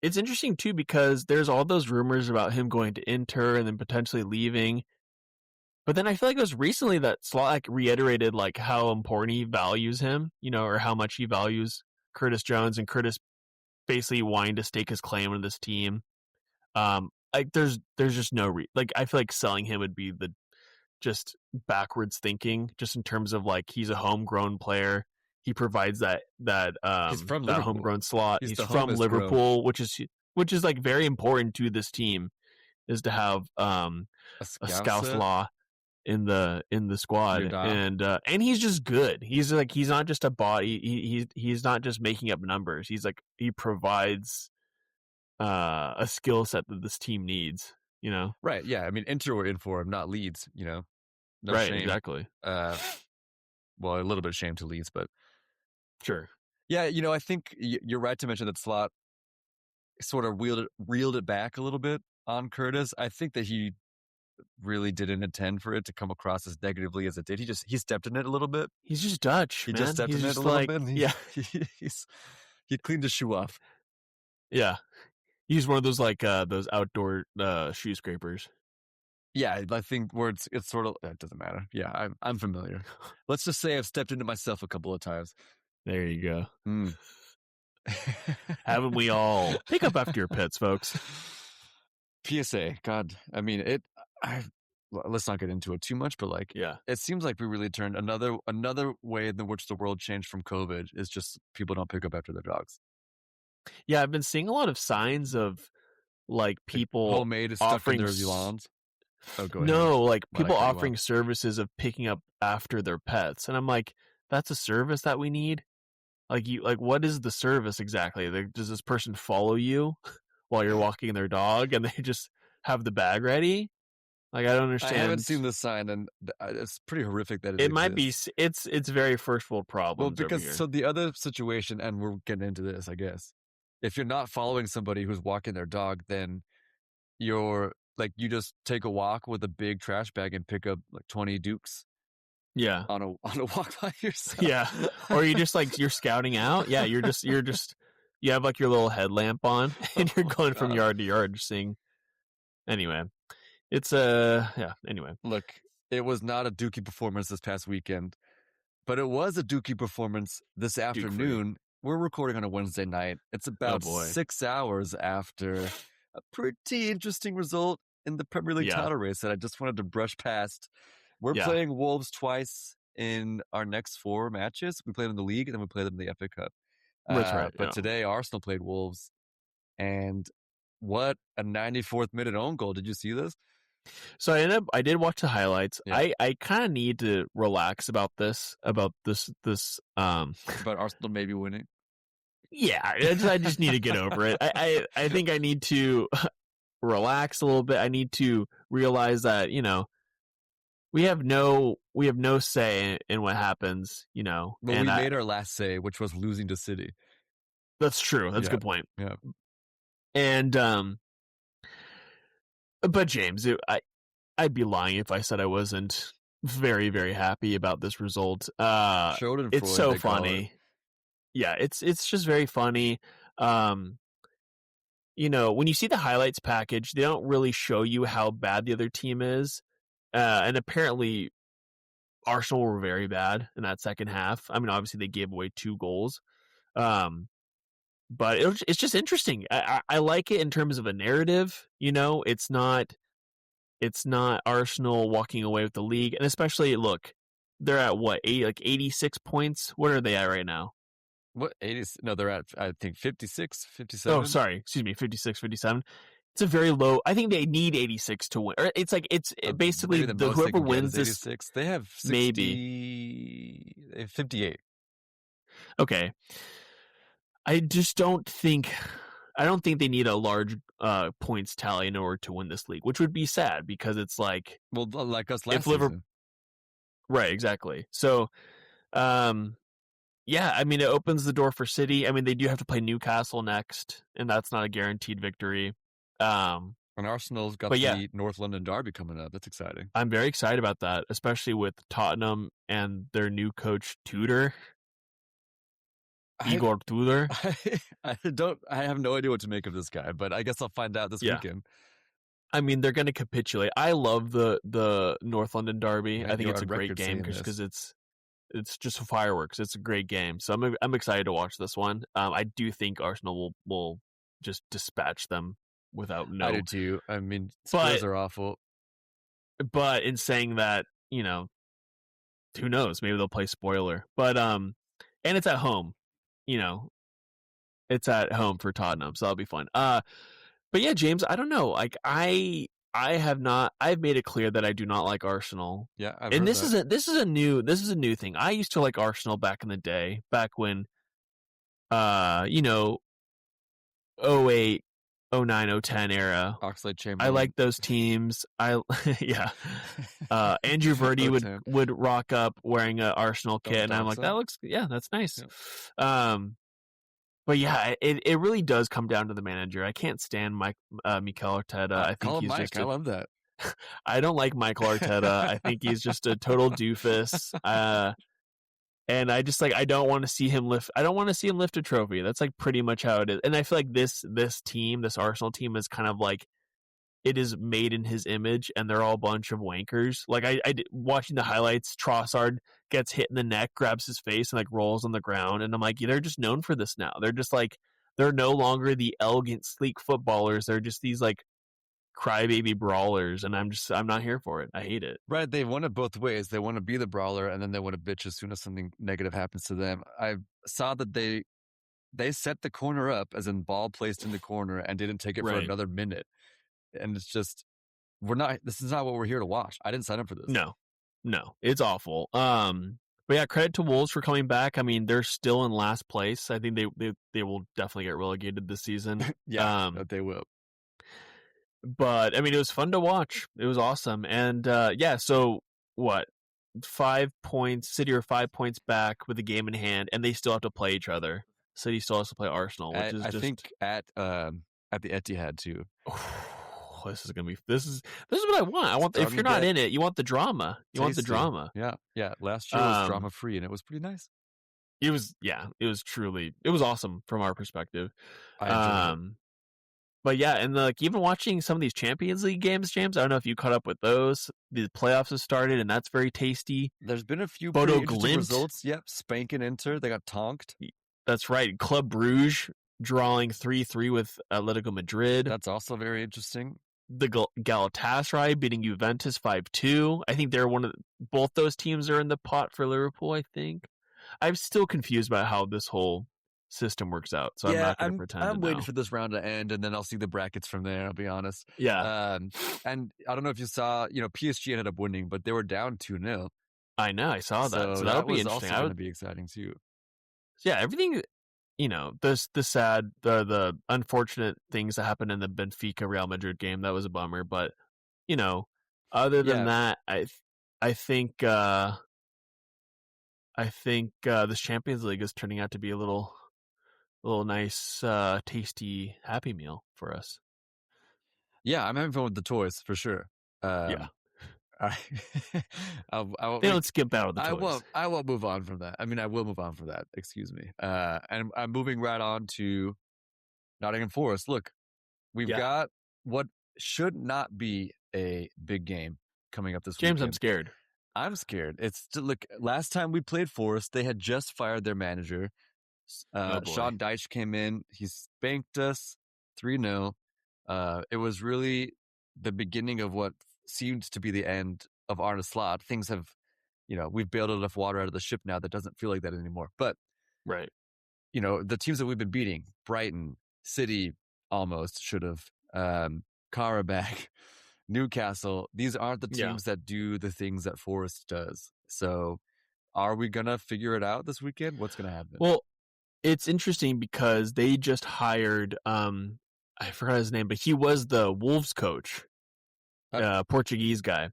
it's interesting too, because there's all those rumors about him going to Inter and then potentially leaving. But then I feel like it was recently that Slot reiterated like how important he values him, or how much he values Curtis Jones, and Curtis basically wanting to stake his claim on this team. Like there's just no I feel like selling him would be just backwards thinking, just in terms of like he's a homegrown player. He provides that He's from that Liverpool. homegrown slot. He's He's the from homest Liverpool, which is like very important to this team, is to have A a scout Scouse law in the squad, Your dog. and he's just good. He's not just a body. He's not just making up numbers. He's like he provides a skill set that this team needs. You know, Right, yeah. I mean, Inter were in for him, not Leeds, No right? shame. Exactly. Well, a little bit of shame to Leeds, but Sure. yeah, I think you're right to mention that Slot sort of reeled it back a little bit on Curtis. I think that he really didn't intend for it to come across as negatively as it did. He stepped in it a little bit. He's just Dutch. He man. just stepped He's in it just a little like, bit. And yeah, he cleaned his shoe off. yeah. He's one of those like those outdoor shoe scrapers. Yeah, I think where it's sort of it doesn't matter. Yeah, I'm familiar. Let's just say I've stepped into myself a couple of times. There you go. Mm. Haven't we all? Pick up after your pets, folks. PSA, God, I mean it. Let's not get into it too much, but like, Yeah, it seems like we really turned another way in which the world changed from COVID is just people don't pick up after their dogs. yeah. I've been seeing a lot of signs of like people Homemade is stuck in offering their lawns. Oh, go ahead. no, like Why'd I people cut you offering off? services of picking up after their pets, and I'm like, that's a service that we need. Like what is the service exactly? Like, does this person follow you while you're walking their dog, and they just have the bag ready? Like, I don't understand. I haven't seen this sign, and it's pretty horrific that It might be. exists. It's very first world problems. Well, over because here. so the other situation, and we're getting into this, I guess. If you're not following somebody who's walking their dog, then you're like you just take a walk with a big trash bag and pick up like 20 Dukes. Yeah. On a walk by yourself. Yeah. Or you just like you're scouting out. Yeah, you're just you have like your little headlamp on and you're going from yard to yard just seeing. Anyway. It's yeah, anyway. Look, it was not a Dookie performance this past weekend, but it was a Dookie performance this afternoon. We're recording on a Wednesday night. It's about 6 hours after a pretty interesting result in the Premier League title race that I just wanted to brush past. We're playing Wolves twice in our next 4 matches. We played in the league and then we played them in the FA Cup. That's right. But today Arsenal played Wolves, and what a 94th minute own goal. Did you see this? So I did watch the highlights. Yeah. I kind of need to relax about this about Arsenal maybe winning. Yeah, I just need to get over it. I think I need to relax a little bit. I need to realize that, we have no say in what happens, But we made our last say, which was losing to City. That's true. That's a good point. Yeah. And but James, I'd be lying if I said I wasn't very, very happy about this result. It's so funny. Yeah, it's just very funny. When you see the highlights package, they don't really show you how bad the other team is. And apparently Arsenal were very bad in that second half. I mean, obviously they gave away 2 goals. But it's just interesting. I like it in terms of a narrative. It's not Arsenal walking away with the league. And especially, look, they're at what, 86 points? What are they at right now? What, 80? No, they're at, I think, 56, 57. Oh, sorry. Excuse me, 56, 57. It's a very low. I think they need 86 to win. Or it's like it's basically whoever wins this. 86. They have 60, maybe 58. Okay. I don't think they need a large points tally in order to win this league, which would be sad because it's like, well, like us last season. Right, exactly. So, yeah, I mean, it opens the door for City. I mean, they do have to play Newcastle next, and that's not a guaranteed victory. And Arsenal's got the North London derby coming up. That's exciting. I'm very excited about that, especially with Tottenham and their new coach, Tudor. Igor Tudor. I have no idea what to make of this guy, but I guess I'll find out this weekend. I mean, they're going to capitulate. I love the North London derby. Man, I think it's a great game because it's just fireworks. It's a great game. So I'm excited to watch this one. I do think Arsenal will just dispatch them without no. I do too. I mean, Spurs are awful. But in saying that, who knows? Maybe they'll play spoiler. But and it's at home. It's at home for Tottenham, so that'll be fun. But yeah, James, I don't know. Like I've made it clear that I do not like Arsenal. Yeah, I've And heard this that. is a new thing. I used to like Arsenal back in the day, back when 08, 09, 010 era. Oxlade I Chamberlain. like those teams. Yeah. Andrew Verdi would rock up wearing an Arsenal kit, and I'm like, that's nice. Yeah. But yeah, it really does come down to the manager. I can't stand Mikel Arteta. I think call him he's Mike. just I love that. I don't like Mikel Arteta. I think he's just a total doofus. And I just I don't want to see him lift. I don't want to see him lift a trophy. That's like pretty much how it is. And I feel like this Arsenal team is kind of like, it is made in his image, and they're all a bunch of wankers. Like watching the highlights, Trossard gets hit in the neck, grabs his face, and like rolls on the ground. And I'm like, they're just known for this now. They're just like, they're no longer the elegant, sleek footballers. They're just these like crybaby brawlers, and I'm not here for it. I hate it. Right, they want it both ways. They want to be the brawler, and then they want to bitch as soon as something negative happens to them. I saw that they set the corner up, as in ball placed in the corner, and didn't take it for another minute. And it's just, this is not what we're here to watch. I didn't sign up for this. No, it's awful. But yeah, credit to Wolves for coming back. I mean, they're still in last place. I think they will definitely get relegated this season. Yeah, they will. But I mean, it was fun to watch. It was awesome. And yeah, so what? 5 points. City are 5 points back with the game in hand, and they still have to play each other. City still has to play Arsenal, which is I think at the Etihad too. This is what I want. If you're not in it, you want the drama. You want the drama. Yeah. Last year was drama free, and it was pretty nice. It was awesome from our perspective. I enjoyed it. But yeah, and even watching some of these Champions League games, James, I don't know if you caught up with those. The playoffs have started, and that's very tasty. There's been a few Bodo pretty interesting Glimt results. Yep, spanking Inter. They got tonked. That's right. Club Brugge drawing 3-3 with Atletico Madrid. That's also very interesting. The Galatasaray beating Juventus 5-2. I think both those teams are in the pot for Liverpool, I think. I'm still confused about how this whole system works out, so I'm not going to pretend. I'm waiting for this round to end, and then I'll see the brackets from there. I'll be honest. Yeah. And I don't know if you saw, PSG ended up winning, but they were down 2-0. I know, I saw that. So that'll be interesting. Also going to be exciting too. Yeah, everything. The unfortunate things that happened in the Benfica Real Madrid game, that was a bummer. But other than that, I think this Champions League is turning out to be a little nice, tasty Happy Meal for us. Yeah, I'm having fun with the toys for sure. Yeah. They don't skip out of the toys. I won't move on from that. I mean, I will move on from that. Excuse me. And I'm moving right on to Nottingham Forest. Look, we've got what should not be a big game coming up this weekend. James, I'm scared. I'm scared. Look, last time we played Forest, they had just fired their manager. Sean Dyche came in. He spanked us 3-0. It was really the beginning of what seemed to be the end of Arne Slot. Things have, we've bailed enough water out of the ship now that doesn't feel like that anymore. But, right, the teams that we've been beating, Brighton, City almost should have, Karabakh, Newcastle, these aren't the teams that do the things that Forest does. So are we going to figure it out this weekend? What's going to happen? Well, it's interesting because they just hired, I forgot his name, but he was the Wolves coach. Portuguese guy,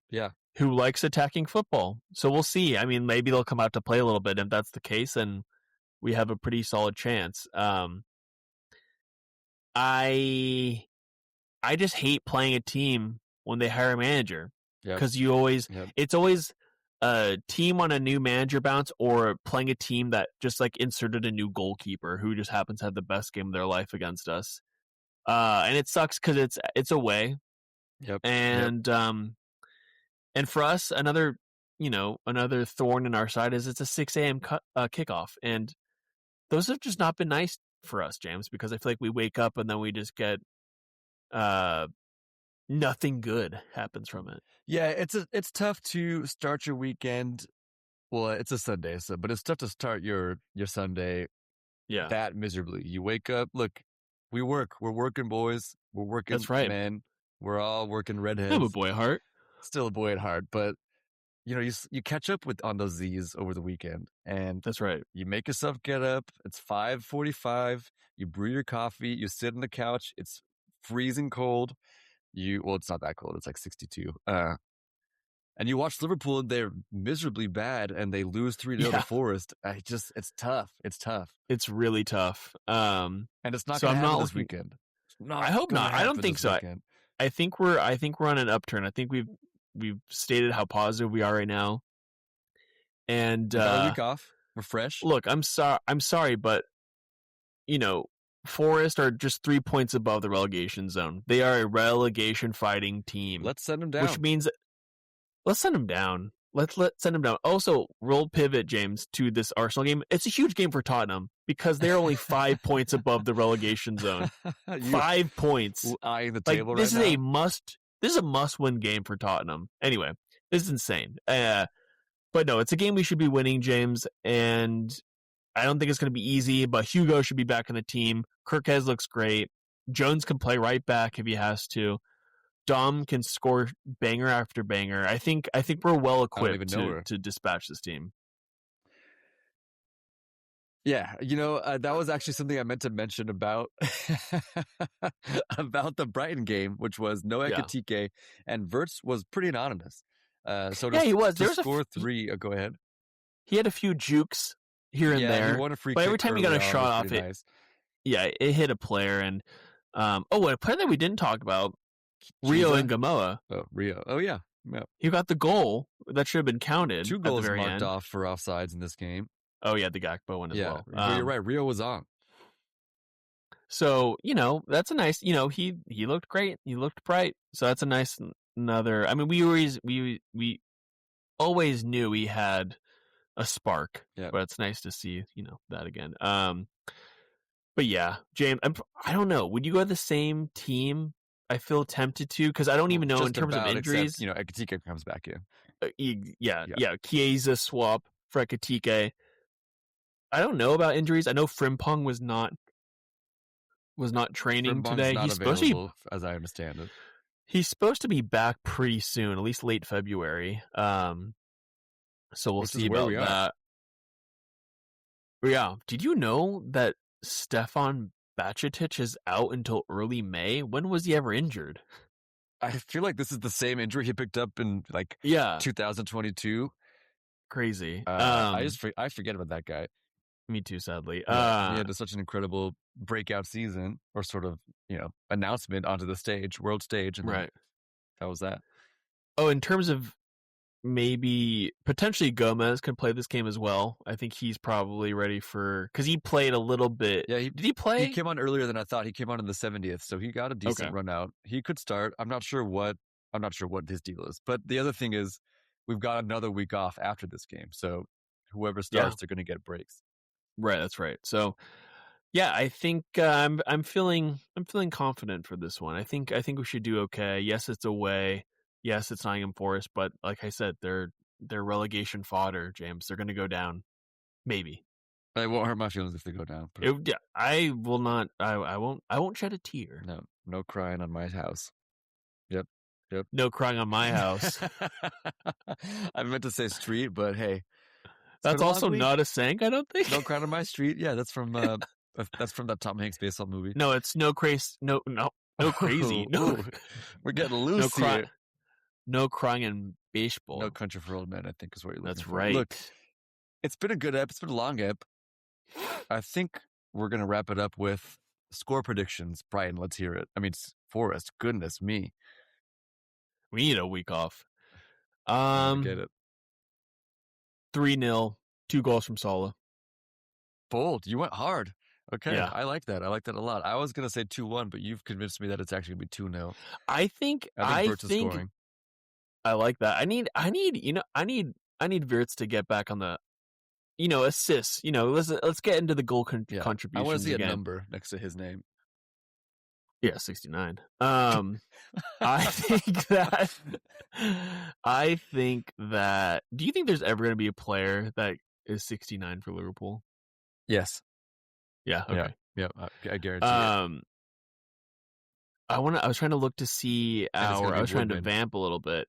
who likes attacking football. So we'll see. I mean, maybe they'll come out to play a little bit. If that's the case, then we have a pretty solid chance. I just hate playing a team when they hire a manager, because it's always a team on a new manager bounce, or playing a team that just inserted a new goalkeeper who just happens to have the best game of their life against us. And it sucks because it's away. And for us, another thorn in our side is it's a 6 a.m. kickoff, and those have just not been nice for us, James, because I feel like we wake up and then we just get nothing good happens from it. Yeah, it's tough to start your weekend. Well, it's a Sunday, but it's tough to start your Sunday Yeah, that miserably. You wake up, look, we're working boys, we're working that's right. men, we're all working I'm a redheads. boy at heart. Still a boy at heart, but you catch up on those Z's over the weekend, and That's right. you make yourself get up. It's 5:45. You brew your coffee. You sit on the couch. It's freezing cold. Well, it's not that cold. It's like 62. And you watch Liverpool, and they're miserably bad, and they lose 3-0 to Forest. It's tough. It's tough. It's really tough. And it's not So going to I'm happen not this weekend. I hope not. I don't think so. I think we're on an upturn. I think we've stated how positive we are right now. And We got a week off. We're fresh. Look, I'm sorry, but Forest are just 3 points above the relegation zone. They are a relegation fighting team. Let's send them down. Which means let's send them down. Let's send them down. Also, roll pivot, James, to this Arsenal game. It's a huge game for Tottenham because they're only 5 points above the relegation zone. 5 points. Eyeing the table this right is now. This is a must-win game for Tottenham. Anyway, this is insane. But no, it's a game we should be winning, James. And I don't think it's going to be easy. But Hugo should be back on the team. Kirkez looks great. Jones can play right back if he has to. Dom can score banger after banger. I think we're well equipped to dispatch this team. Yeah, that was actually something I meant to mention about about the Brighton game, which was no Ekitike, and Wirtz was pretty anonymous. He was. To score three. Go ahead. He had a few jukes here and there. He won a free but kick every time he got a shot off it, nice. It hit a player. And a player that we didn't talk about. Rio and Gamoa. Oh, Rio. Oh, yeah. He got the goal that should have been counted. 2 goals at the very marked end. off for offsides in this game. Oh, yeah, the Gakpo one as well. You're right. Rio was on. So, that's a nice, he looked great. He looked bright. So that's a nice another. I mean, we always knew he had a spark. Yeah. But it's nice to see, that again. But yeah, James, I don't know. Would you go to the same team? I feel tempted to because I don't even know in terms of injuries. Except, Ekitike comes back in. Chiesa swap for Ekitike. I don't know about injuries. I know Frimpong was not training today. He's supposed to be, as I understand it. He's supposed to be back pretty soon, at least late February. So we'll see about that. Yeah. Did you know that Stefan Bajcetic is out until early May? When was he ever injured? I feel like this is the same injury he picked up in 2022. Crazy. I forget about that guy. Me too, sadly. He had such an incredible breakout season, or sort of announcement onto the stage, world stage, and right. That was that. Oh, in terms of maybe potentially Gomez can play this game as well. I think he's probably ready because he played a little bit. Yeah, did he play? He came on earlier than I thought. He came on in the 70th, so he got a decent run out. He could start. I'm not sure what his deal is. But the other thing is, we've got another week off after this game, so whoever starts, they're going to get breaks. Right, that's right. So, yeah, I think I'm feeling confident for this one. I think we should do okay. Yes, it's away. Yes, it's Nottingham Forest, but like I said, they're relegation fodder, James. They're going to go down. Maybe. It won't hurt my feelings if they go down. I will not. I won't shed a tear. No crying on my house. Yep. No crying on my house. I meant to say street, but hey. That's also not a saying, I don't think. No crying on my street. Yeah, that's from that Tom Hanks baseball movie. No, it's no crazy. No crazy. No, we're getting loose here. No crying in baseball. No country for old men, I think is what you're looking for. That's right. Look, it's been a good ep. It's been a long ep. I think we're going to wrap it up with score predictions. Brighton, let's hear it. I mean, Forest, goodness me. We need a week off. Get it. 3-0, 2 goals from Salah. Bold. You went hard. Okay, yeah. I like that. I like that a lot. I was going to say 2-1, but you've convinced me that it's actually going to be 2-0. I think Wirtz is scoring. I like that. I need Wirtz to get back on the, assists. Let's get into the goal contributions. I want to see again. a number next to his name. Yeah, 69. I think that. Do you think there's ever going to be a player that is 69 for Liverpool? Yes. Yeah. Okay. Yeah. I guarantee it. I was trying to look to see I was trying to vamp a little bit.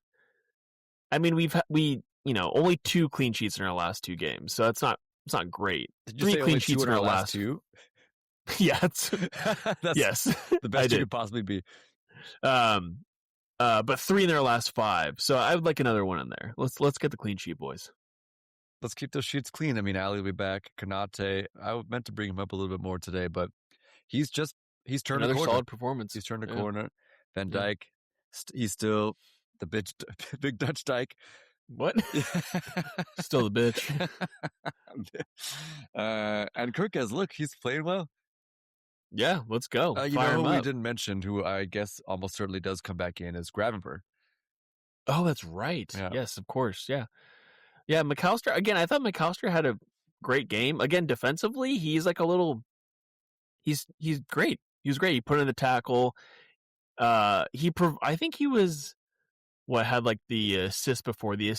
I mean, we only 2 clean sheets in our last 2 games, so it's not great. Did you 3 say clean only sheets 2 in our last 2? Yeah, That's yes, the best you could possibly be. But 3 in their last 5, so I would like another one in there. Let's get the clean sheet, boys. Let's keep those sheets clean. I mean, Ali will be back. Kanate, I meant to bring him up a little bit more today, but he's turned another a corner. Solid performance. He's turned a corner. Van Dijk, he's still the big Dutch Dyke. What? Still the bitch. And Kirkes, look, he's playing well. Yeah, let's go. You know who we didn't mention, who I guess almost certainly does come back in, is Gravenberch. Oh, that's right. Yeah. Yes, of course. Yeah. Yeah, McAllister, again, I thought McAllister had a great game. Again, defensively, he's like a little... He's great. He was great. He put in the tackle. I think he was... had like the assist before the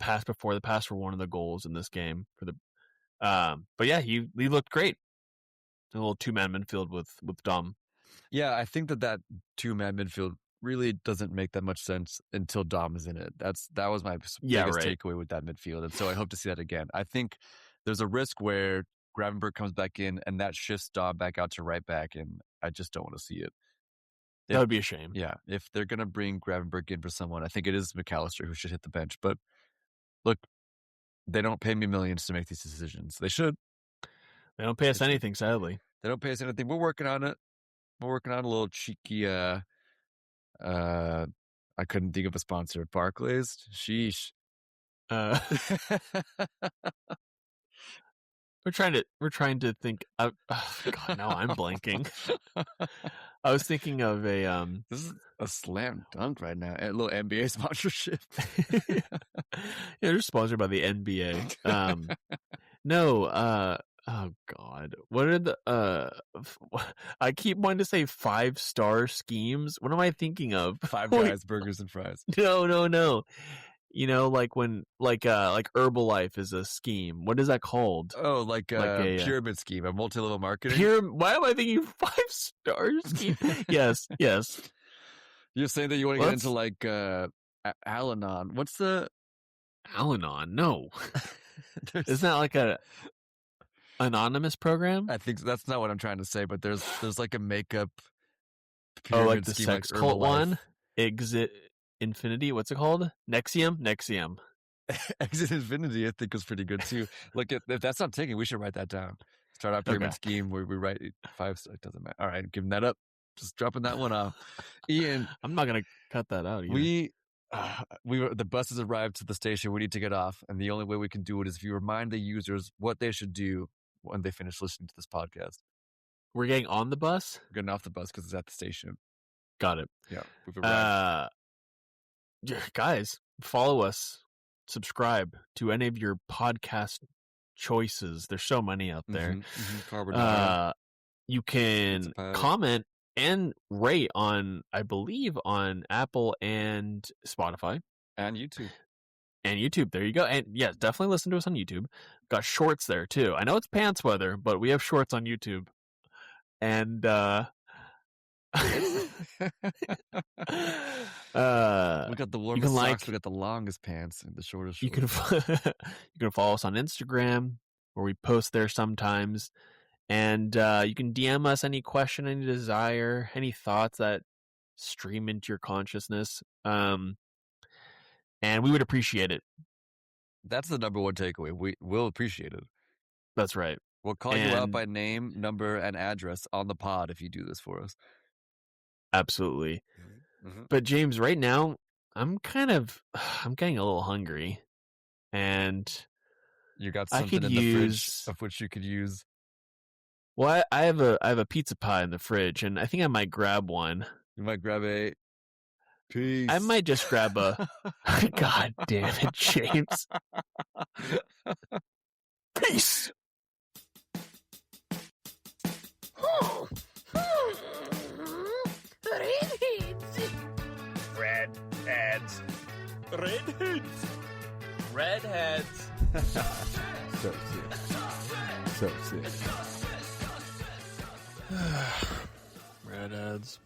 pass before the pass for one of the goals in this game for the... But yeah, he looked great. A little 2-man midfield with Dom. Yeah, I think that 2-man midfield really doesn't make that much sense until Dom is in it. That was my biggest takeaway with that midfield, and so I hope to see that again. I think there's a risk where Gravenberch comes back in and that shifts Dom back out to right back, and I just don't want to see it. That would be a shame. Yeah, if they're going to bring Gravenberch in for someone, I think it is McAllister who should hit the bench. But look, they don't pay me millions to make these decisions. They should. They don't pay us anything, sadly. They don't pay us anything. We're working on it. We're working on a little cheeky, I couldn't think of a sponsor. Barclays? Sheesh. We're trying to think. God, now I'm blanking. I was thinking of a This is a slam dunk right now. A little NBA sponsorship. Yeah, they're sponsored by the NBA. No. Oh God, what are the? I keep wanting to say 5-star schemes. What am I thinking of? Five Guys burgers and fries. No. You know, like when like Herbalife is a scheme. What is that called? Oh, like a pyramid scheme, a multi-level marketing. Why am I thinking 5-star scheme? Yes. You're saying that you want to get into like Al-Anon. What's the Al-Anon? No, isn't that like a anonymous program? I think that's not what I'm trying to say, but there's like a makeup pyramid like the scheme, sex like cult one. Exit Infinity. What's it called? Nexium. Exit Infinity, I think, was pretty good too. Look, if that's not taken, we should write that down. Start our pyramid scheme where we write 5. It doesn't matter. All right, giving that up. Just dropping that one off. Ian, I'm not gonna cut that out either. The bus has arrived to the station. We need to get off, and the only way we can do it is if you remind the users what they should do when they finish listening to this podcast. We're getting on the bus? We're getting off the bus because it's at the station. Got it. Yeah, we've arrived. Guys, follow us. Subscribe to any of your podcast choices. There's so many out there. You can comment and rate on, I believe, on Apple and Spotify. And YouTube. There you go. And yes, definitely listen to us on YouTube. Got shorts there too. I know it's pants weather, but we have shorts on YouTube. And we got the warmest socks. We got the longest pants and the shortest shorts. You can follow us on Instagram, where we post there sometimes. And you can DM us any question, any desire, any thoughts that stream into your consciousness. And we would appreciate it. That's the number one takeaway. We will appreciate it. That's right. We'll call you out by name, number, and address on the pod if you do this for us. Absolutely. Mm-hmm. But James, right now, I'm getting a little hungry. And you got something in the fridge of which you could use. Well, I have a pizza pie in the fridge, and I think I might grab one. You might grab a piece. I might just grab a... God damn it, James. Peace. Redheads. Redheads. So sick. So sick. Redheads.